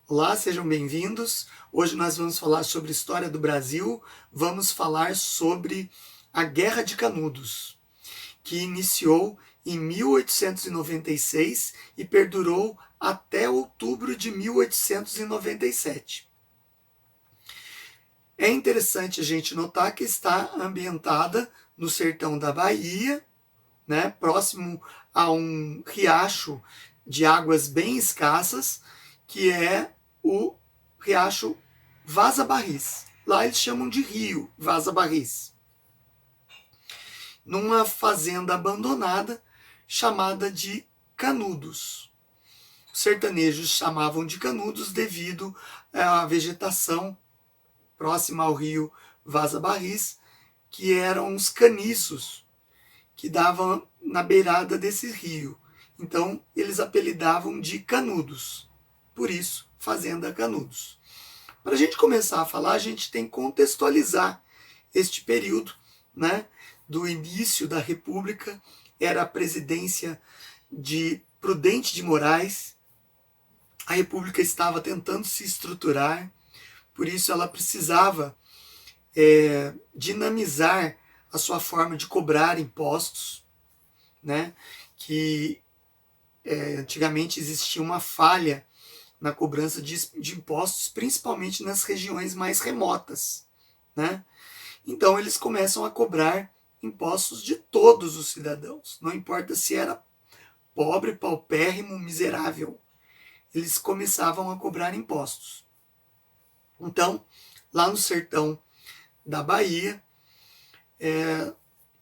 Olá, sejam bem-vindos. Hoje nós vamos falar sobre a história do Brasil, vamos falar sobre a Guerra de Canudos, que iniciou em 1896 e perdurou até outubro de 1897. É interessante a gente notar que está ambientada no sertão da Bahia, né, próximo a um riacho de águas bem escassas, que é o riacho Vaza Barris. Lá eles chamam de rio Vaza Barris. Numa fazenda abandonada chamada de Canudos. Os sertanejos chamavam de Canudos devido à vegetação próxima ao rio Vaza Barris, que eram os caniços que davam na beirada desse rio. Então eles apelidavam de Canudos. Por isso, Fazenda Canudos. Para a gente começar a falar, a gente tem que contextualizar este período, né, do início da República. Era a presidência de Prudente de Moraes. A República estava tentando se estruturar, por isso ela precisava dinamizar a sua forma de cobrar impostos, né, que antigamente existia uma falha na cobrança de impostos, principalmente nas regiões mais remotas, né? Então eles começam a cobrar impostos de todos os cidadãos, não importa se era pobre, paupérrimo, miserável, eles começavam a cobrar impostos. Então, lá no sertão da Bahia,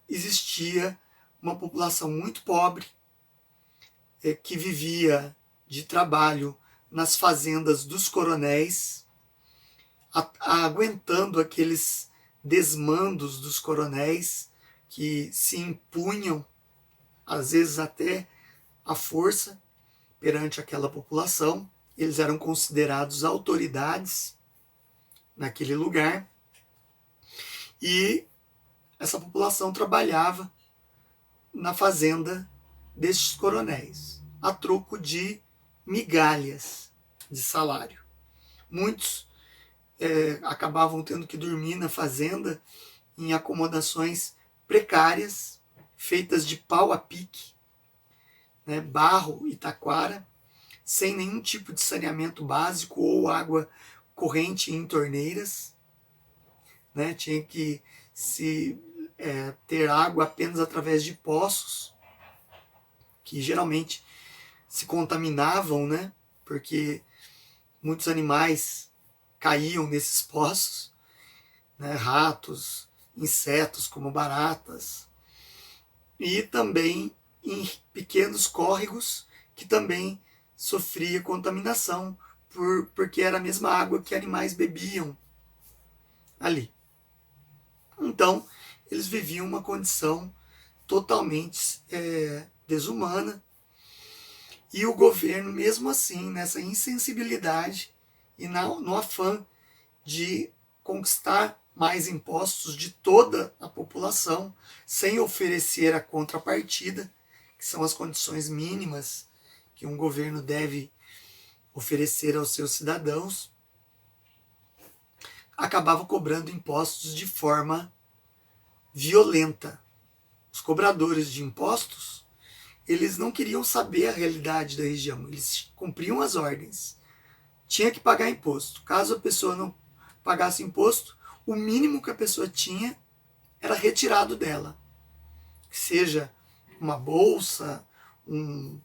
existia uma população muito pobre, que vivia de trabalho nas fazendas dos coronéis, aguentando aqueles desmandos dos coronéis que se impunham, às vezes até à força, perante aquela população. Eles eram considerados autoridades naquele lugar e essa população trabalhava na fazenda destes coronéis, a troco de migalhas de salário. Muitos acabavam tendo que dormir na fazenda em acomodações precárias, feitas de pau a pique, né, barro e taquara, sem nenhum tipo de saneamento básico ou água corrente em torneiras, né, tinha que ter água apenas através de poços, que geralmente se contaminavam, né? Porque muitos animais caíam nesses poços, né? Ratos, insetos como baratas, e também em pequenos córregos que também sofria contaminação, porque era a mesma água que animais bebiam ali. Então, eles viviam uma condição totalmente desumana. E o governo, mesmo assim, nessa insensibilidade e no afã de conquistar mais impostos de toda a população, sem oferecer a contrapartida, que são as condições mínimas que um governo deve oferecer aos seus cidadãos, acabava cobrando impostos de forma violenta. Os cobradores de impostos, eles não queriam saber a realidade da região, eles cumpriam as ordens. Tinha que pagar imposto. Caso a pessoa não pagasse imposto, o mínimo que a pessoa tinha era retirado dela. Seja uma bolsa, um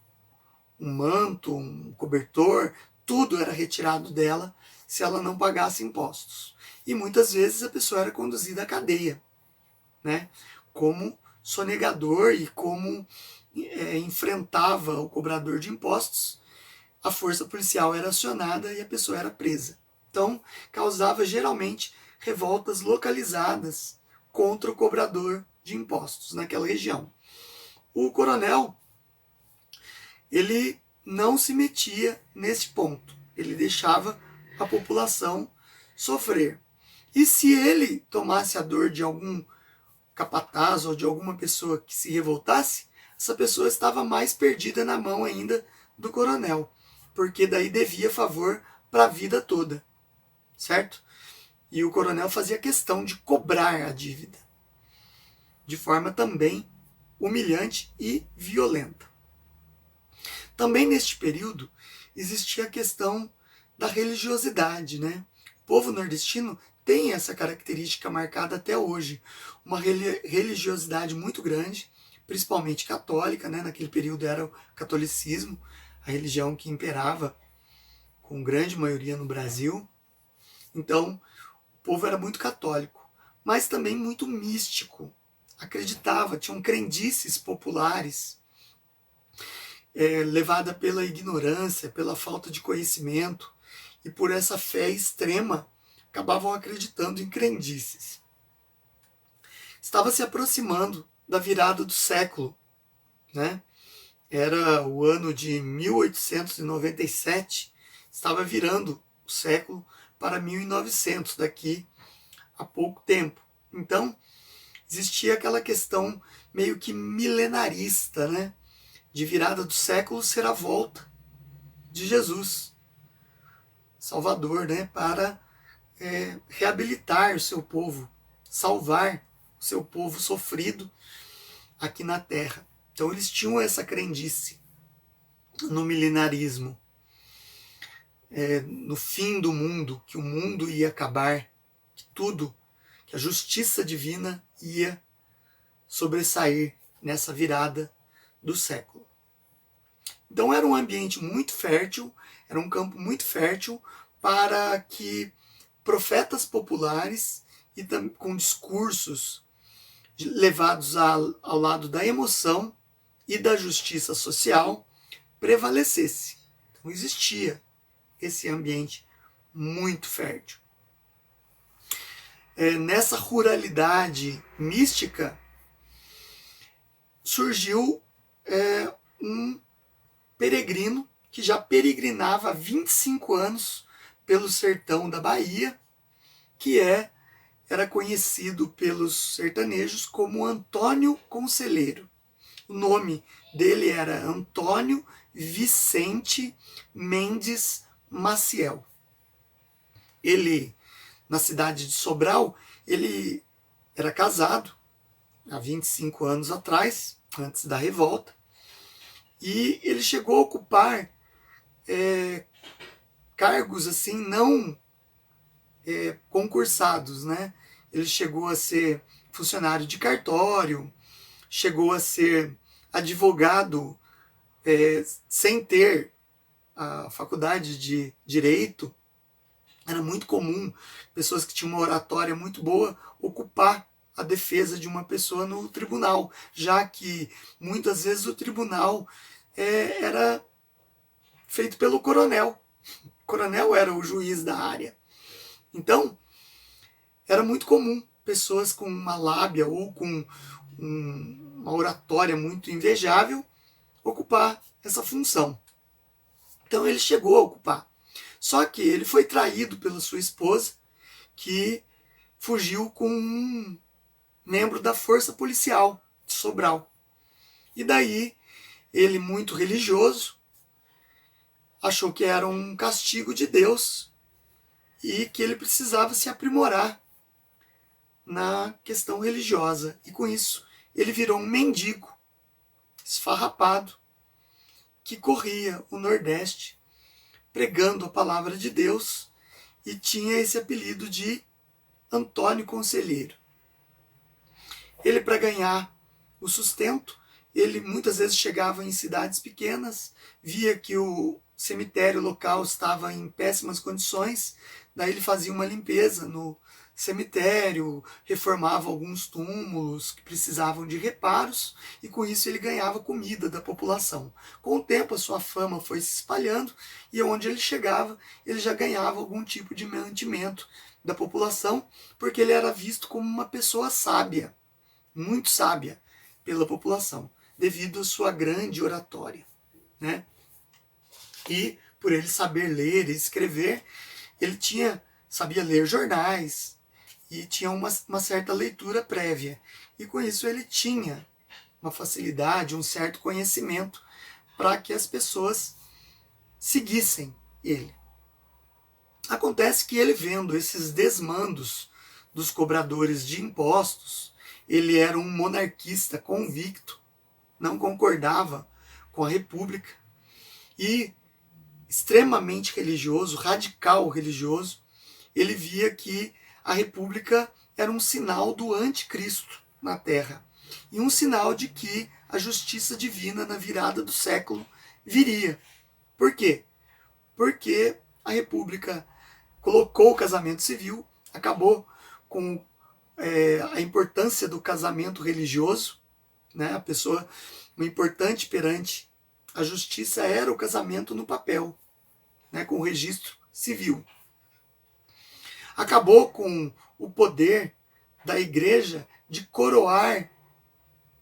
manto, um cobertor, tudo era retirado dela se ela não pagasse impostos. E muitas vezes a pessoa era conduzida à cadeia, né? Como sonegador e como enfrentava o cobrador de impostos, a força policial era acionada e a pessoa era presa. Então, causava geralmente revoltas localizadas contra o cobrador de impostos naquela região. O coronel, ele não se metia nesse ponto, ele deixava a população sofrer. E se ele tomasse a dor de algum capataz ou de alguma pessoa que se revoltasse, essa pessoa estava mais perdida na mão ainda do coronel, porque daí devia favor para a vida toda, certo? E o coronel fazia questão de cobrar a dívida, de forma também humilhante e violenta. Também neste período existia a questão da religiosidade, né? O povo nordestino tem essa característica marcada até hoje, uma religiosidade muito grande, principalmente católica, né? Naquele período era o catolicismo, a religião que imperava com grande maioria no Brasil. Então, o povo era muito católico, mas também muito místico. Acreditava, tinham crendices populares, levada pela ignorância, pela falta de conhecimento, e por essa fé extrema, acabavam acreditando em crendices. Estava se aproximando da virada do século, né? Era o ano de 1897, estava virando o século para 1900, daqui a pouco tempo. Então, existia aquela questão meio que milenarista, né? De virada do século ser a volta de Jesus, Salvador, né? Para reabilitar o seu povo, salvar o seu povo sofrido aqui na Terra. Então eles tinham essa crendice no milenarismo, no fim do mundo, que o mundo ia acabar, que tudo, que a justiça divina ia sobressair nessa virada do século. Então era um ambiente muito fértil, era um campo muito fértil para que profetas populares e com discursos levados ao lado da emoção e da justiça social prevalecesse. Então existia esse ambiente muito fértil. Nessa ruralidade mística surgiu um peregrino que já peregrinava há 25 anos pelo sertão da Bahia, que era conhecido pelos sertanejos como Antônio Conselheiro. O nome dele era Antônio Vicente Mendes Maciel. Ele, na cidade de Sobral, ele era casado há 25 anos atrás, antes da revolta, e ele chegou a ocupar cargos assim não concursados, né? Ele chegou a ser funcionário de cartório, chegou a ser advogado sem ter a faculdade de direito. Era muito comum pessoas que tinham uma oratória muito boa ocupar a defesa de uma pessoa no tribunal, já que muitas vezes o tribunal era feito pelo coronel. O coronel era o juiz da área. Então, era muito comum pessoas com uma lábia ou com uma oratória muito invejável ocupar essa função. Então ele chegou a ocupar. Só que ele foi traído pela sua esposa, que fugiu com um membro da força policial de Sobral. E daí, ele, muito religioso, achou que era um castigo de Deus e que ele precisava se aprimorar na questão religiosa. E com isso, ele virou um mendigo, esfarrapado, que corria o Nordeste pregando a palavra de Deus e tinha esse apelido de Antônio Conselheiro. Ele, para ganhar o sustento, ele muitas vezes chegava em cidades pequenas, via que o cemitério local estava em péssimas condições, daí ele fazia uma limpeza no cemitério, reformava alguns túmulos que precisavam de reparos, e com isso ele ganhava comida da população. Com o tempo a sua fama foi se espalhando, e onde ele chegava, ele já ganhava algum tipo de mantimento da população, porque ele era visto como uma pessoa sábia, muito sábia pela população, devido à sua grande oratória, né? E por ele saber ler e escrever, ele sabia ler jornais e tinha uma certa leitura prévia. E com isso ele tinha uma facilidade, um certo conhecimento para que as pessoas seguissem ele. Acontece que ele, vendo esses desmandos dos cobradores de impostos, ele era um monarquista convicto, não concordava com a república e extremamente religioso, radical religioso. Ele via que a república era um sinal do anticristo na terra e um sinal de que a justiça divina na virada do século viria. Por quê? Porque a república colocou o casamento civil, acabou com a importância do casamento religioso, né? A pessoa, o importante perante a justiça era o casamento no papel, né? Com o registro civil. Acabou com o poder da igreja de coroar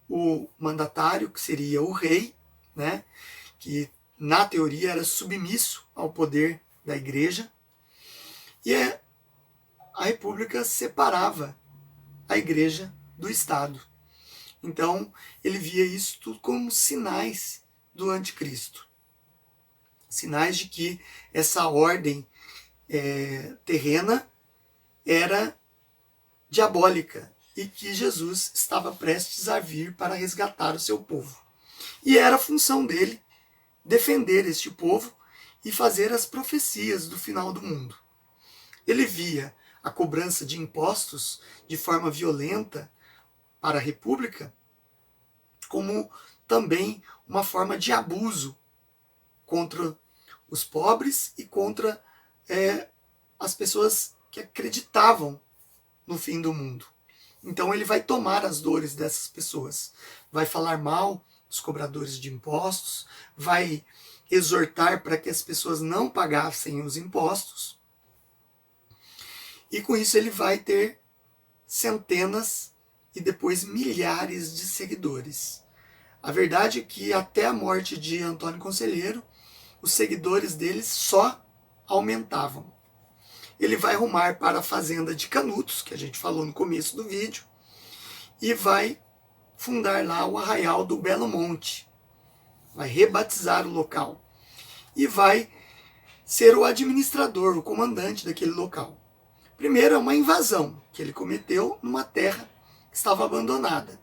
o mandatário, que seria o rei, né? Que na teoria era submisso ao poder da igreja, e a república separava a igreja do Estado. Então ele via isso tudo como sinais do anticristo, sinais de que essa ordem terrena era diabólica e que Jesus estava prestes a vir para resgatar o seu povo. E era a função dele defender este povo e fazer as profecias do final do mundo. Ele via a cobrança de impostos de forma violenta para a república como também uma forma de abuso contra os pobres e contra as pessoas que acreditavam no fim do mundo. Então ele vai tomar as dores dessas pessoas, vai falar mal dos cobradores de impostos, vai exortar para que as pessoas não pagassem os impostos, e com isso ele vai ter centenas e depois milhares de seguidores. A verdade é que até a morte de Antônio Conselheiro, os seguidores deles só aumentavam. Ele vai rumar para a fazenda de Canudos, que a gente falou no começo do vídeo, e vai fundar lá o Arraial do Belo Monte. Vai rebatizar o local. E vai ser o administrador, o comandante daquele local. Primeiro é uma invasão que ele cometeu numa terra que estava abandonada.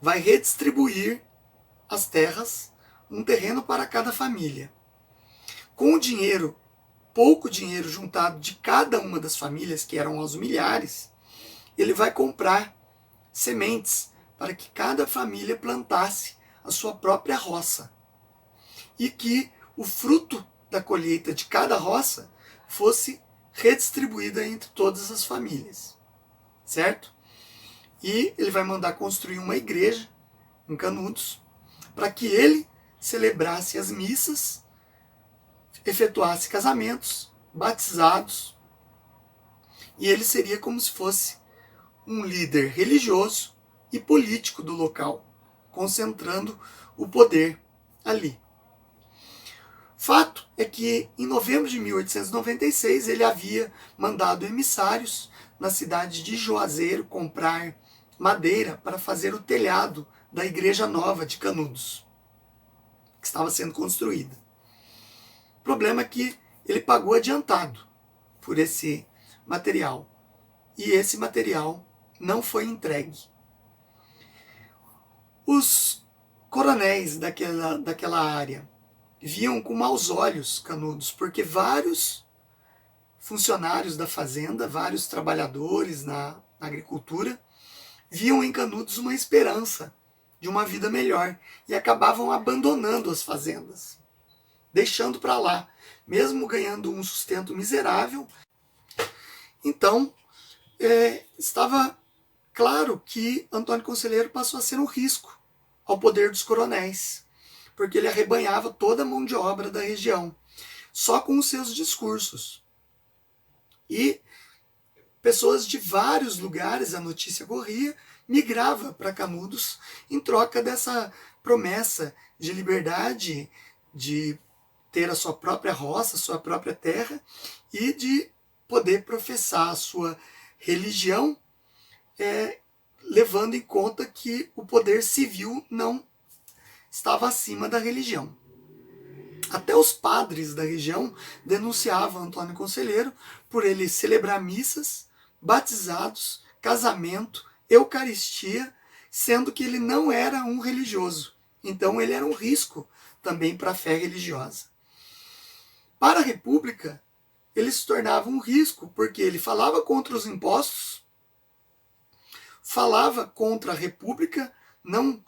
Vai redistribuir as terras, um terreno para cada família. Com o dinheiro, pouco dinheiro juntado de cada uma das famílias, que eram aos milhares, ele vai comprar sementes para que cada família plantasse a sua própria roça. E que o fruto da colheita de cada roça fosse redistribuída entre todas as famílias. Certo? E ele vai mandar construir uma igreja em Canudos para que ele celebrasse as missas, efetuasse casamentos, batizados, e ele seria como se fosse um líder religioso e político do local, concentrando o poder ali. Fato é que em novembro de 1896 ele havia mandado emissários na cidade de Juazeiro comprar madeira para fazer o telhado da igreja nova de Canudos, que estava sendo construída. O problema é que ele pagou adiantado por esse material, e esse material não foi entregue. Os coronéis daquela área viam com maus olhos Canudos, porque vários funcionários da fazenda, vários trabalhadores na agricultura, viam em Canudos uma esperança de uma vida melhor e acabavam abandonando as fazendas, deixando para lá, mesmo ganhando um sustento miserável. Então, estava claro que Antônio Conselheiro passou a ser um risco ao poder dos coronéis, porque ele arrebanhava toda a mão de obra da região, só com os seus discursos. E pessoas de vários lugares, a notícia corria, migrava para Canudos em troca dessa promessa de liberdade, de ter a sua própria roça, a sua própria terra, e de poder professar a sua religião, levando em conta que o poder civil não estava acima da religião. Até os padres da região denunciavam Antônio Conselheiro por ele celebrar missas, batizados, casamento, eucaristia, sendo que ele não era um religioso. Então ele era um risco também para a fé religiosa. Para a República, ele se tornava um risco, porque ele falava contra os impostos, falava contra a República, não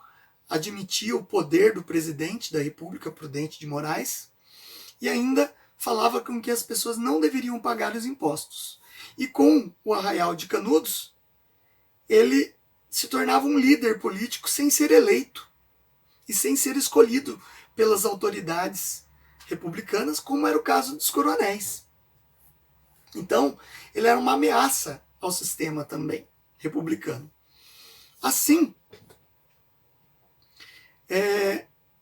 admitia o poder do presidente da República, Prudente de Moraes, e ainda falava com que as pessoas não deveriam pagar os impostos. E com o Arraial de Canudos, ele se tornava um líder político sem ser eleito e sem ser escolhido pelas autoridades republicanas, como era o caso dos coronéis. Então, ele era uma ameaça ao sistema também republicano. Assim,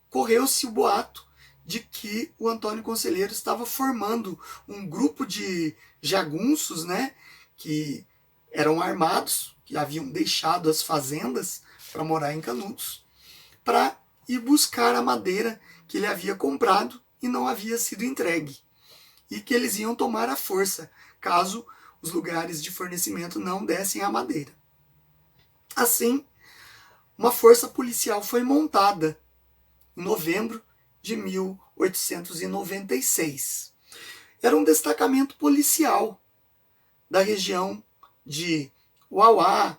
correu-se o boato de que o Antônio Conselheiro estava formando um grupo de jagunços, né, que eram armados, que haviam deixado as fazendas para morar em Canudos, para ir buscar a madeira que ele havia comprado e não havia sido entregue, e que eles iam tomar à força, caso os lugares de fornecimento não dessem a madeira. Assim, uma força policial foi montada em novembro de 1896. Era um destacamento policial da região de Uauá,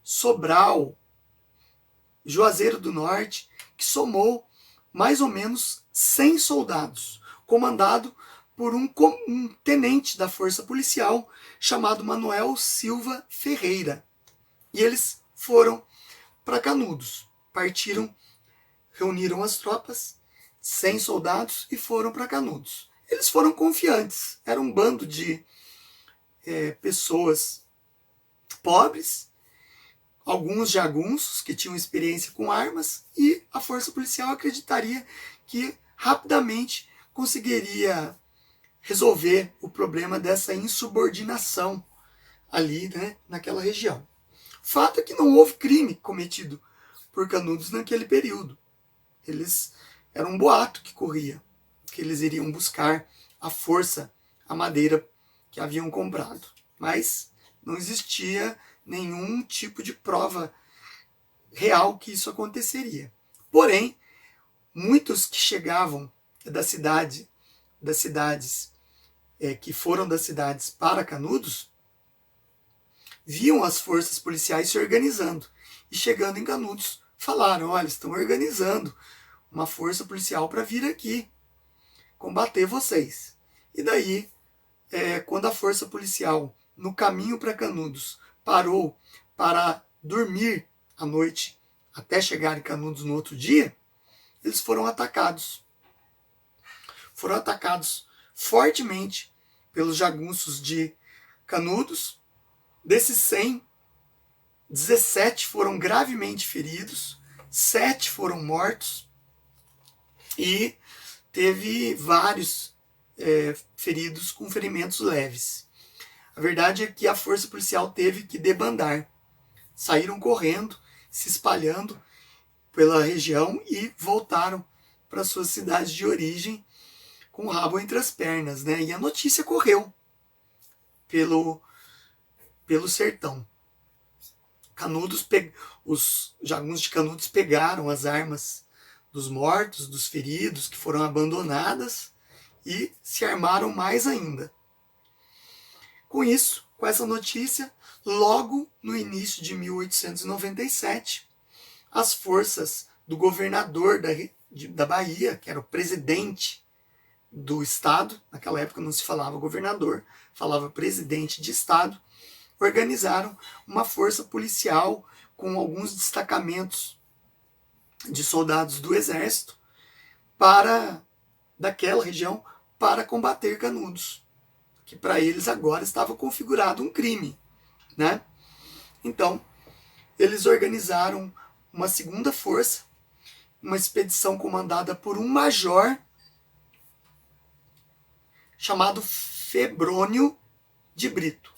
Sobral, Juazeiro do Norte, que somou mais ou menos 100 soldados, comandado por um tenente da força policial chamado Manuel Silva Ferreira. E eles foram para Canudos, partiram, reuniram as tropas, 100 soldados, e foram para Canudos. Eles foram confiantes, era um bando de pessoas pobres, alguns jagunços que tinham experiência com armas, e a força policial acreditaria que rapidamente conseguiria resolver o problema dessa insubordinação ali, né, naquela região. Fato é que não houve crime cometido por Canudos naquele período. Era um boato que corria, que eles iriam buscar à força a madeira que haviam comprado. Mas não existia nenhum tipo de prova real que isso aconteceria. Porém, muitos que chegavam das cidades que foram das cidades para Canudos, viam as forças policiais se organizando. E chegando em Canudos, falaram: olha, estão organizando uma força policial para vir aqui combater vocês. E daí, quando a força policial, no caminho para Canudos, parou para dormir à noite, até chegar em Canudos no outro dia, eles foram atacados. Foram atacados fortemente pelos jagunços de Canudos. Desses 100, 17 foram gravemente feridos, 7 foram mortos e teve vários feridos com ferimentos leves. A verdade é que a força policial teve que debandar. Saíram correndo, se espalhando pela região e voltaram para suas cidades de origem com o rabo entre as pernas, né? E a notícia correu pelo sertão. Os jagunços de Canudos pegaram as armas dos mortos, dos feridos, que foram abandonadas, e se armaram mais ainda. Com isso, com essa notícia, logo no início de 1897, as forças do governador da Bahia, que era o presidente do estado, naquela época não se falava governador, falava presidente de estado, organizaram uma força policial com alguns destacamentos de soldados do exército daquela região para combater Canudos, que para eles agora estava configurado um crime, né? Então, eles organizaram uma segunda força, uma expedição comandada por um major chamado Febrônio de Brito.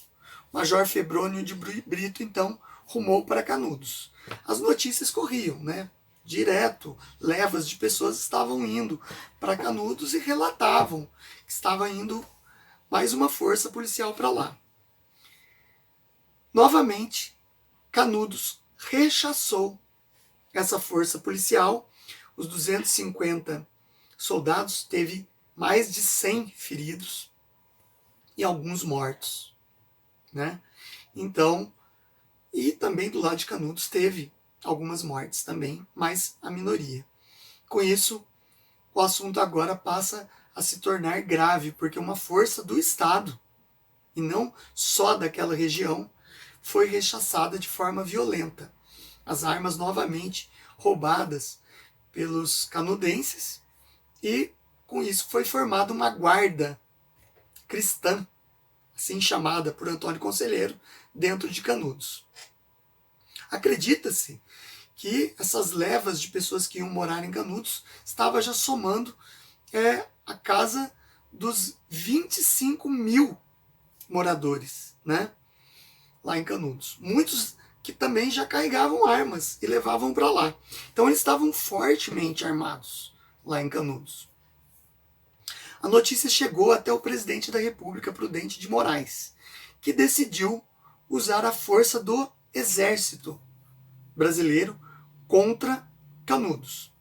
Major Febrônio de Brito, então, rumou para Canudos. As notícias corriam, né? direto, levas de pessoas estavam indo para Canudos e relatavam que estava indo mais uma força policial para lá. Novamente, Canudos rechaçou essa força policial. Os 250 soldados teve mais de 100 feridos e alguns mortos, né? Então, e também do lado de Canudos teve algumas mortes também, mas a minoria. Com isso, o assunto agora passa a se tornar grave, porque uma força do Estado, e não só daquela região, foi rechaçada de forma violenta. As armas novamente roubadas pelos canudenses, e com isso foi formada uma guarda cristã, assim chamada por Antônio Conselheiro, dentro de Canudos. Acredita-se que essas levas de pessoas que iam morar em Canudos estava já somando a casa dos 25 mil moradores, né, lá em Canudos. Muitos que também já carregavam armas e levavam para lá. Então eles estavam fortemente armados lá em Canudos. A notícia chegou até o presidente da República, Prudente de Moraes, que decidiu usar a força do exército brasileiro contra Canudos.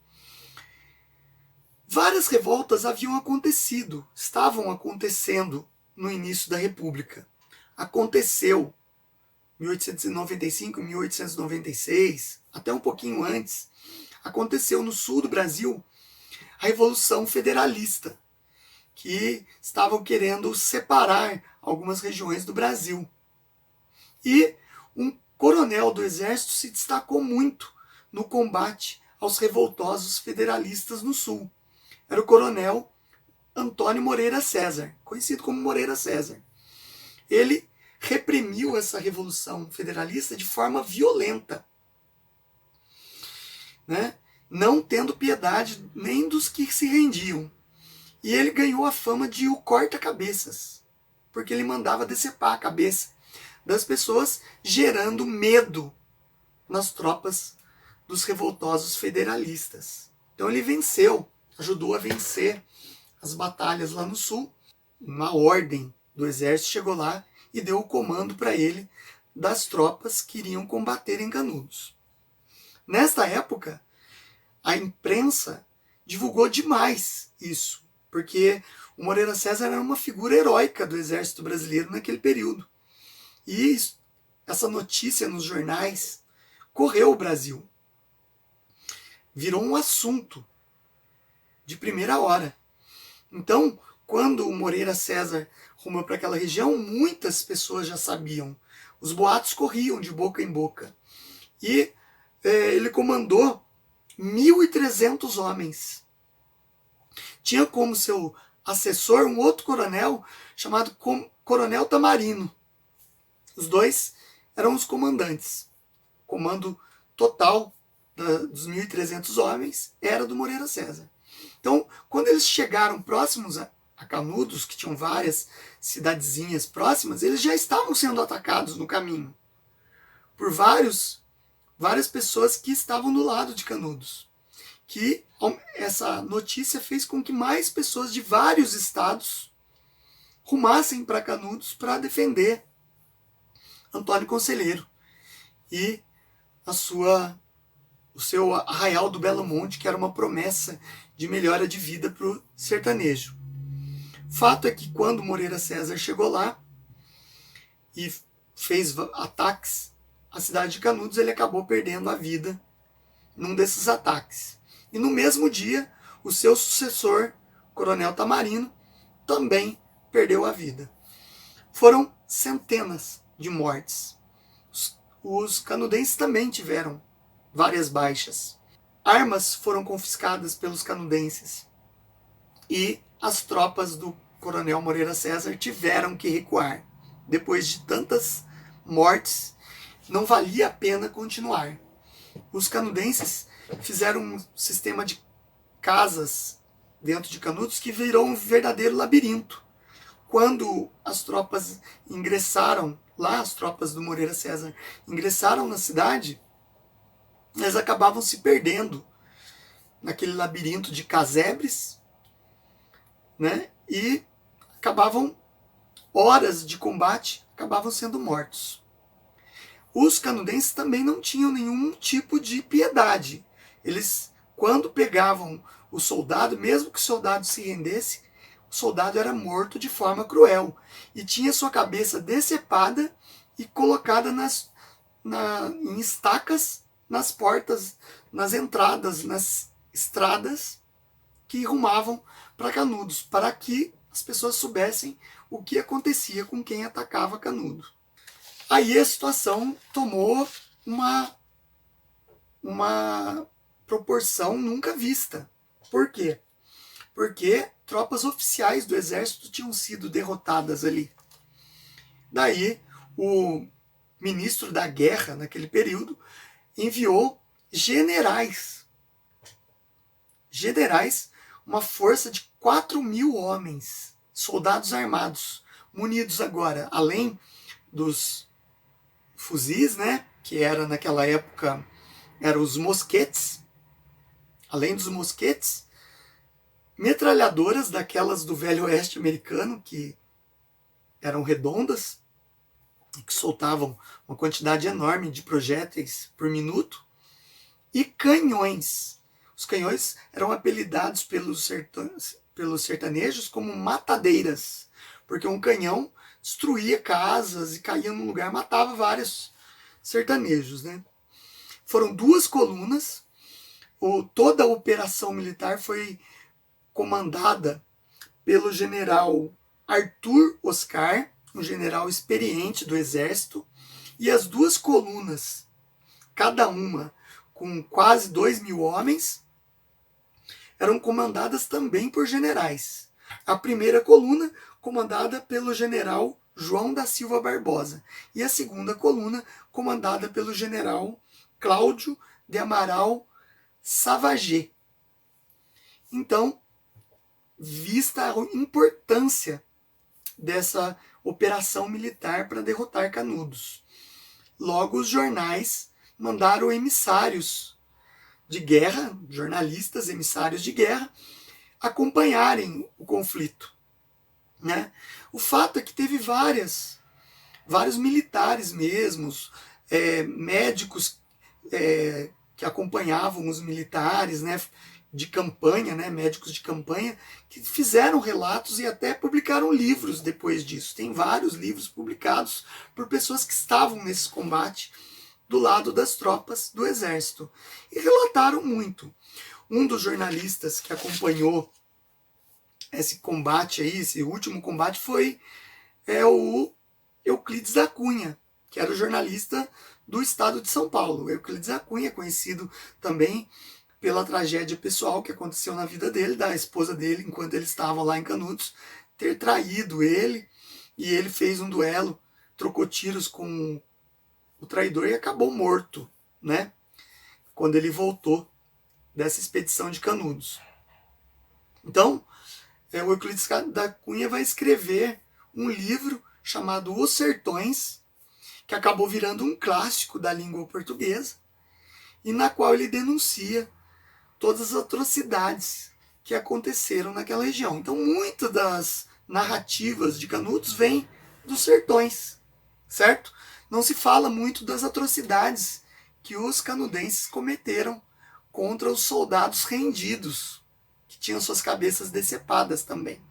Várias revoltas haviam acontecido, estavam acontecendo no início da República. Aconteceu 1895, 1896, até um pouquinho antes, aconteceu no sul do Brasil a Revolução Federalista, que estavam querendo separar algumas regiões do Brasil. E um coronel do exército se destacou muito no combate aos revoltosos federalistas no sul. Era o coronel Antônio Moreira César, conhecido como Moreira César. Ele reprimiu essa revolução federalista de forma violenta, né? Não tendo piedade nem dos que se rendiam. E ele ganhou a fama de o corta-cabeças, porque ele mandava decepar a cabeça das pessoas, gerando medo nas tropas dos revoltosos federalistas. Então ele venceu, ajudou a vencer as batalhas lá no sul. Uma ordem do exército chegou lá e deu o comando para ele das tropas que iriam combater em Canudos. Nesta época, a imprensa divulgou demais isso, porque o Moreira César era uma figura heróica do exército brasileiro naquele período. E essa notícia nos jornais correu o Brasil. Virou um assunto de primeira hora. Então, quando o Moreira César rumou para aquela região, muitas pessoas já sabiam. Os boatos corriam de boca em boca. E ele comandou 1.300 homens. Tinha como seu assessor um outro coronel chamado Coronel Tamarino. Os dois eram os comandantes. O comando total dos 1.300 homens era do Moreira César. Então, quando eles chegaram próximos a Canudos, que tinham várias cidadezinhas próximas, eles já estavam sendo atacados no caminho por várias pessoas que estavam do lado de Canudos. Que essa notícia fez com que mais pessoas de vários estados rumassem para Canudos para defender Antônio Conselheiro e o seu Arraial do Belo Monte, que era uma promessa de melhora de vida para o sertanejo. Fato é que quando Moreira César chegou lá e fez ataques à cidade de Canudos, ele acabou perdendo a vida num desses ataques. E no mesmo dia, o seu sucessor, Coronel Tamarino, também perdeu a vida. Foram centenas de mortes. Os canudenses também tiveram várias baixas. Armas foram confiscadas pelos canudenses e as tropas do Coronel Moreira César tiveram que recuar. Depois de tantas mortes, não valia a pena continuar. Os canudenses fizeram um sistema de casas dentro de Canudos que virou um verdadeiro labirinto. Quando as tropas ingressaram lá, as tropas do Moreira César ingressaram na cidade, eles acabavam se perdendo naquele labirinto de casebres, né? E acabavam, horas de combate, acabavam sendo mortos. Os canudenses também não tinham nenhum tipo de piedade. Eles, quando pegavam o soldado, mesmo que o soldado se rendesse, o soldado era morto de forma cruel e tinha sua cabeça decepada e colocada em estacas nas portas, nas entradas, nas estradas que rumavam para Canudos, para que as pessoas soubessem o que acontecia com quem atacava Canudo. Aí a situação tomou uma proporção nunca vista. Por quê? Porque tropas oficiais do exército tinham sido derrotadas ali. Daí o ministro da guerra, naquele período, enviou generais, uma força de 4.000 homens, soldados armados, munidos agora, além dos fuzis, né, que era naquela época, eram os mosquetes, além dos mosquetes, metralhadoras daquelas do Velho Oeste americano, que eram redondas, e que soltavam uma quantidade enorme de projéteis por minuto, e canhões. Os canhões eram apelidados pelos sertanejos como matadeiras, porque um canhão destruía casas e caía num lugar, matava vários sertanejos, né? Foram 2 colunas, toda a operação militar foi comandada pelo general Arthur Oscar, um general experiente do exército, e as 2 colunas, cada uma com quase 2.000 homens, eram comandadas também por generais. A primeira coluna, comandada pelo general João da Silva Barbosa, e a segunda coluna, comandada pelo general Cláudio de Amaral Savagé. Então, vista a importância dessa operação militar para derrotar Canudos, logo os jornais mandaram emissários de guerra, jornalistas, emissários de guerra, acompanharem o conflito, né? O fato é que teve vários militares mesmos, médicos que acompanhavam os militares, né, de campanha, né, médicos de campanha, que fizeram relatos e até publicaram livros depois disso. Tem vários livros publicados por pessoas que estavam nesse combate do lado das tropas do exército e relataram muito. Um dos jornalistas que acompanhou esse combate aí, esse último combate, foi o Euclides da Cunha, que era o jornalista do estado de São Paulo. O Euclides da Cunha, conhecido também pela tragédia pessoal que aconteceu na vida dele, da esposa dele, enquanto eles estavam lá em Canudos, ter traído ele, e ele fez um duelo, trocou tiros com o traidor e acabou morto, né? Quando ele voltou dessa expedição de Canudos. Então, o Euclides da Cunha vai escrever um livro chamado Os Sertões, que acabou virando um clássico da língua portuguesa, e na qual ele denuncia todas as atrocidades que aconteceram naquela região. Então, muitas das narrativas de Canudos vêm dos sertões, certo? Não se fala muito das atrocidades que os canudenses cometeram contra os soldados rendidos, que tinham suas cabeças decepadas também,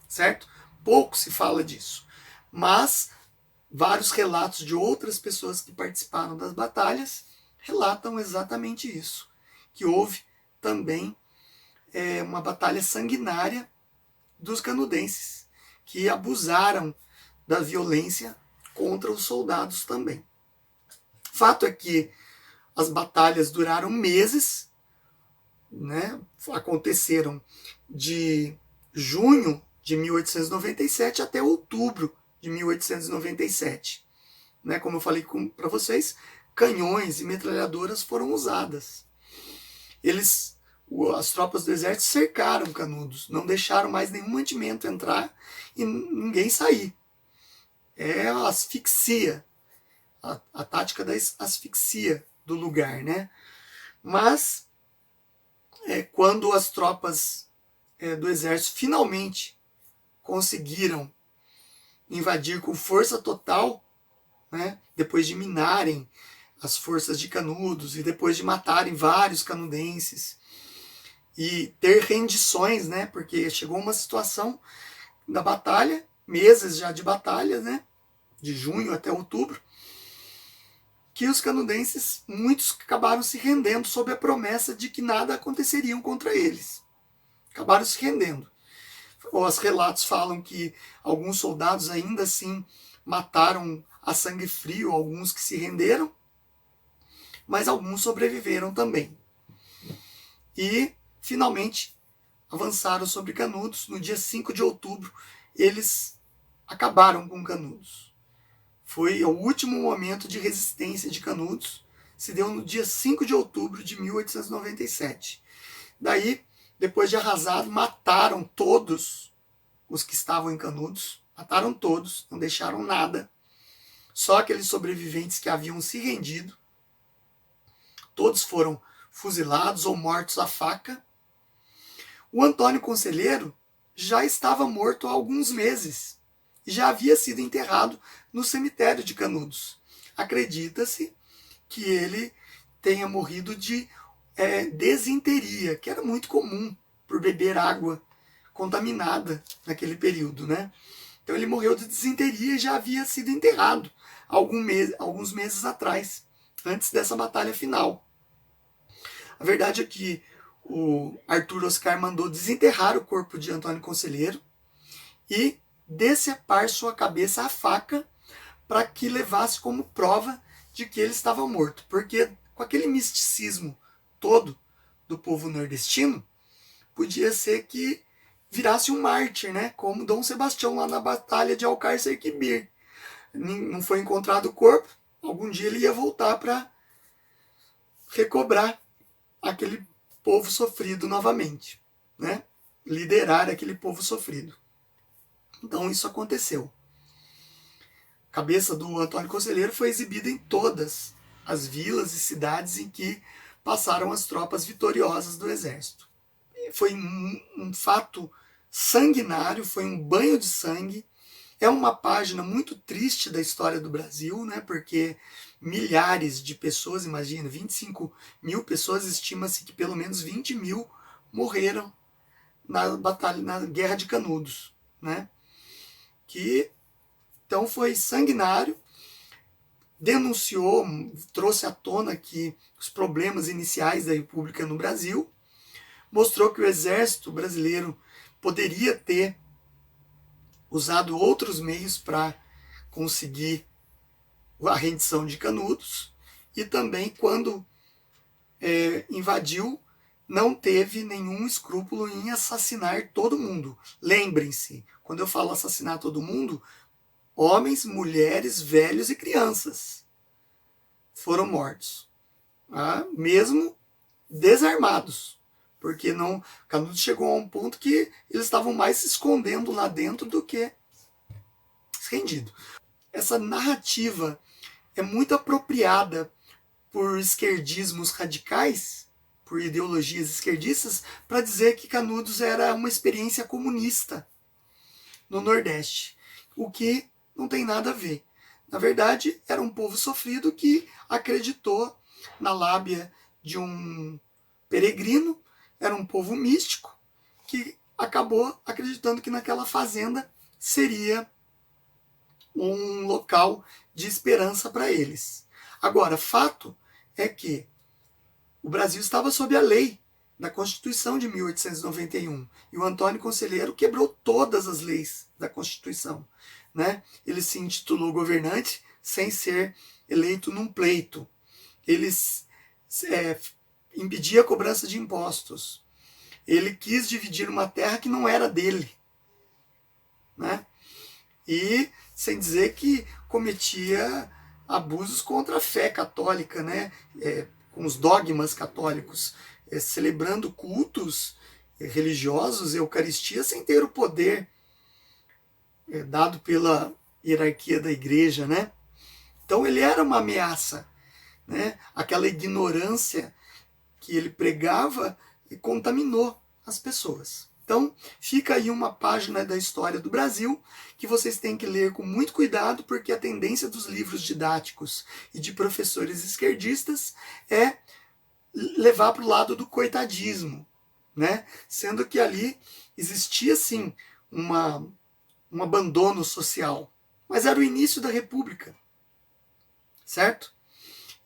certo? Pouco se fala disso. Mas vários relatos de outras pessoas que participaram das batalhas relatam exatamente isso, que houve também uma batalha sanguinária dos canudenses, que abusaram da violência contra os soldados também. Fato é que as batalhas duraram meses, né? Aconteceram de junho de 1897 até outubro de 1897. Né? Como eu falei para vocês, canhões e metralhadoras foram usadas. As tropas do exército cercaram Canudos, não deixaram mais nenhum mantimento entrar e ninguém sair. É a asfixia, a tática da asfixia do lugar, né? Mas quando as tropas do exército finalmente conseguiram invadir com força total, né, depois de minarem as forças de Canudos e depois de matarem vários canudenses e ter rendições, né, porque chegou uma situação da batalha, meses já de batalha, né, de junho até outubro, que os canudenses, muitos acabaram se rendendo sob a promessa de que nada aconteceria contra eles. Acabaram se rendendo. Os relatos falam que alguns soldados ainda assim mataram a sangue frio alguns que se renderam, mas alguns sobreviveram também. E, finalmente, avançaram sobre Canudos. No dia 5 de outubro, eles acabaram com Canudos. Foi o último momento de resistência de Canudos. Se deu no dia 5 de outubro de 1897. Daí, depois de arrasado, mataram todos os que estavam em Canudos. Mataram todos, não deixaram nada. Só aqueles sobreviventes que haviam se rendido. Todos foram fuzilados ou mortos à faca. O Antônio Conselheiro já estava morto há alguns meses e já havia sido enterrado no cemitério de Canudos. Acredita-se que ele tenha morrido de desinteria, que era muito comum por beber água contaminada naquele período, né? Então ele morreu de desinteria e já havia sido enterrado alguns meses atrás, antes dessa batalha final. A verdade é que o Arthur Oscar mandou desenterrar o corpo de Antônio Conselheiro e decepar sua cabeça à faca para que levasse como prova de que ele estava morto. Porque com aquele misticismo todo do povo nordestino, podia ser que virasse um mártir, né? Como Dom Sebastião lá na batalha de Alcácer Quibir. Não foi encontrado o corpo, algum dia ele ia voltar para recobrar aquele povo sofrido novamente, né? Liderar aquele povo sofrido. Então isso aconteceu. A cabeça do Antônio Conselheiro foi exibida em todas as vilas e cidades em que passaram as tropas vitoriosas do exército. E foi um fato sanguinário, foi um banho de sangue. É uma página muito triste da história do Brasil, né? Porque milhares de pessoas, imagina, 25 mil pessoas, estima-se que pelo menos 20 mil morreram na batalha, na Guerra de Canudos, né? Que então foi sanguinário, denunciou, trouxe à tona que os problemas iniciais da República no Brasil, mostrou que o exército brasileiro poderia ter usado outros meios para conseguir a rendição de Canudos, e também quando invadiu, não teve nenhum escrúpulo em assassinar todo mundo. Lembrem-se, quando eu falo assassinar todo mundo, homens, mulheres, velhos e crianças foram mortos, tá? Mesmo desarmados, porque não, Canudos chegou a um ponto que eles estavam mais se escondendo lá dentro do que se rendido. Essa narrativa é muito apropriada por esquerdismos radicais, por ideologias esquerdistas, para dizer que Canudos era uma experiência comunista no Nordeste, o que não tem nada a ver. Na verdade, era um povo sofrido que acreditou na lábia de um peregrino, era um povo místico que acabou acreditando que naquela fazenda seria um local de esperança para eles. Agora, fato é que o Brasil estava sob a lei da Constituição de 1891 e o Antônio Conselheiro quebrou todas as leis da Constituição, né? Ele se intitulou governante sem ser eleito num pleito. Ele impedia a cobrança de impostos. Ele quis dividir uma terra que não era dele, né? E sem dizer que cometia abusos contra a fé católica, né? Com os dogmas católicos, celebrando cultos religiosos, Eucaristia, sem ter o poder dado pela hierarquia da igreja, né? Então ele era uma ameaça, né? Aquela ignorância que ele pregava e contaminou as pessoas. Então, fica aí uma página da história do Brasil que vocês têm que ler com muito cuidado, porque a tendência dos livros didáticos e de professores esquerdistas é levar para o lado do coitadismo, né? Sendo que ali existia, sim, um abandono social, mas era o início da República, certo?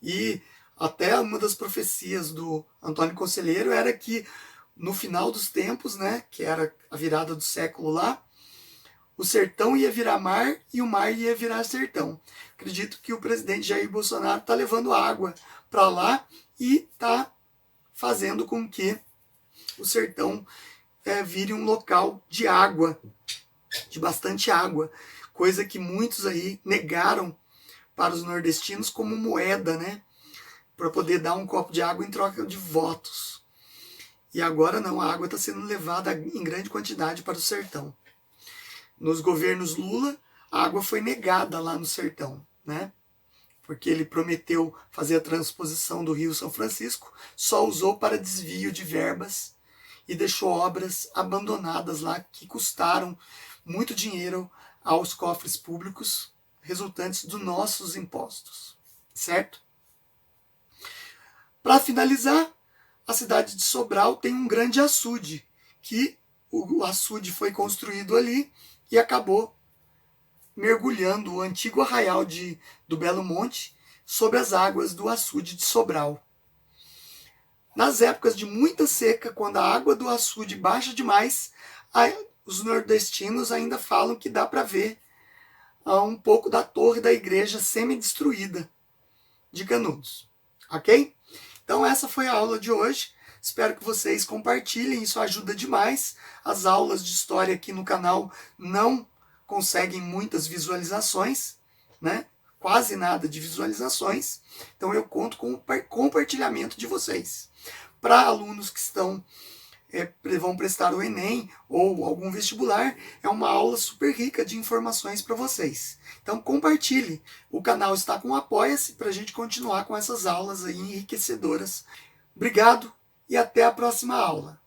E até uma das profecias do Antônio Conselheiro era que no final dos tempos, né, que era a virada do século lá, o sertão ia virar mar e o mar ia virar sertão. Acredito que o presidente Jair Bolsonaro está levando água para lá e está fazendo com que o sertão vire um local de água, de bastante água, coisa que muitos aí negaram para os nordestinos como moeda, né, para poder dar um copo de água em troca de votos. E agora não, a água está sendo levada em grande quantidade para o sertão. Nos governos Lula, a água foi negada lá no sertão, né? Porque ele prometeu fazer a transposição do Rio São Francisco, só usou para desvio de verbas e deixou obras abandonadas lá que custaram muito dinheiro aos cofres públicos, resultantes dos nossos impostos, certo? Para finalizar, a cidade de Sobral tem um grande açude, que o açude foi construído ali e acabou mergulhando o antigo arraial do Belo Monte sobre as águas do açude de Sobral. Nas épocas de muita seca, quando a água do açude baixa demais, os nordestinos ainda falam que dá para ver um pouco da torre da igreja semi-destruída de Canudos. Ok? Então essa foi a aula de hoje. Espero que vocês compartilhem, isso ajuda demais. As aulas de história aqui no canal não conseguem muitas visualizações, né? Quase nada de visualizações. Então eu conto com o compartilhamento de vocês. Para alunos que vão prestar o Enem ou algum vestibular, é uma aula super rica de informações para vocês. Então compartilhe. O canal está com Apoia-se para a gente continuar com essas aulas aí enriquecedoras. Obrigado e até a próxima aula.